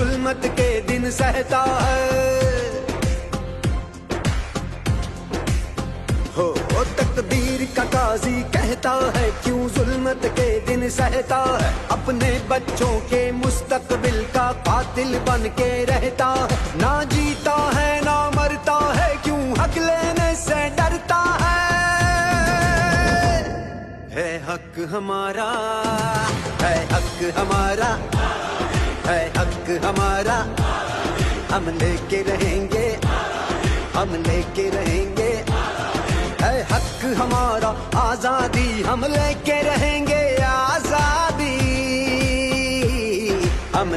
जुल्मत के दिन सहता है। हो तकदीर का काजी कहता है क्यों जुल्मत के दिन सहता है। अपने बच्चों के मुस्तकबिल का कातिल बन के रहता है। ना जीता है ना मरता है क्यों हक लेने से डरता है हक हमारा, है हक हमारा, है हक हमारा। हम लेके रहेंगे, हम लेके रहेंगे। है हक हमारा आजादी, हम लेके रहेंगे आजादी। हम